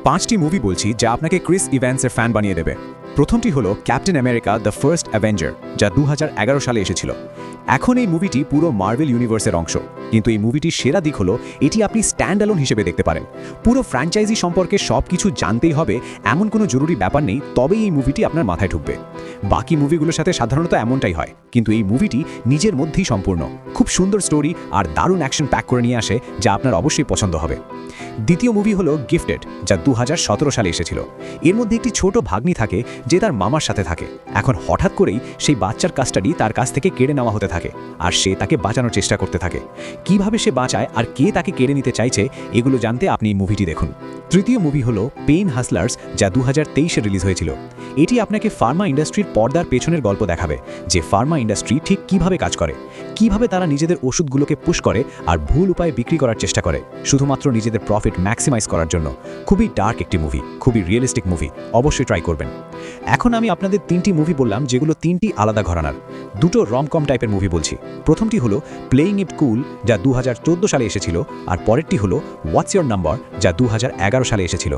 5টি মুভি বলছি যা আপনাকে ক্রিস ইভ্যান্সের ফ্যান বানিয়ে দেবে। প্রথমটি হলো captain America the first Avenger, যা 2011 সালে এসেছিল। এখন এই মুভিটি পুরো মার্ভেল ইউনিভার্সের অংশ, কিন্তু এই মুভিটির সেরা দিক হলো এটি আপনি স্ট্যান্ড অ্যালোন হিসেবে দেখতে পারেন। পুরো ফ্র্যাঞ্চাইজি সম্পর্কে সব কিছু জানতেই হবে এমন কোনো জরুরি ব্যাপার নেই, তবেই এই মুভিটি আপনার মাথায় ঢুকবে। বাকি মুভিগুলোর সাথে সাধারণত এমনটাই হয়, কিন্তু এই মুভিটি নিজের মধ্যেই সম্পূর্ণ। খুব সুন্দর স্টোরি আর দারুণ অ্যাকশন প্যাক করে নিয়ে আসে, যা আপনার অবশ্যই পছন্দ হবে। দ্বিতীয় মুভি হলো গিফটেড, যা 2017 সালে এসেছিল। এর মধ্যে একটি ছোট ভাগ্নি থাকে যে তার মামার সাথে থাকে। এখন হঠাৎ করেই সেই বাচ্চার কাস্টাডি তার কাছ থেকে কেড়ে নেওয়া হতে থাকে, আর সে তাকে বাঁচানোর চেষ্টা করতে থাকে। কিভাবে সে বাঁচায় আর কে তাকে কেড়ে নিতে চাইছে, এগুলো জানতে আপনি এই মুভিটি দেখুন। তৃতীয় মুভি হলো পেইন হাসলার্স, যা 2023-এ রিলিজ হয়েছিল। এটি আপনাকে ফার্মা ইন্ডাস্ট্রির পর্দার পেছনের গল্প দেখাবে, যে ফার্মা ইন্ডাস্ট্রি ঠিক কিভাবে কাজ করে, কিভাবে তারা নিজেদের ওষুধগুলোকে পুশ করে আর ভুল উপায়ে বিক্রি করার চেষ্টা করে, শুধুমাত্র নিজেদের প্রফিট ম্যাক্সিমাইজ করার জন্য। খুবই ডার্ক একটি মুভি, খুবই রিয়েলিস্টিক মুভি, অবশ্যই ট্রাই করবেন। এখন আমি আপনাদের 3টি মুভি বললাম, যেগুলো 3টি আলাদা ঘরানার। দুটো রমকম টাইপের মুভি বলছি। প্রথমটি হলো প্লেইং ইট কুল, যা 2014 সালে এসেছিল, আর পরেরটি হলো হোয়াটস ইয়োর নাম্বার, যা 2011 সালে এসেছিল।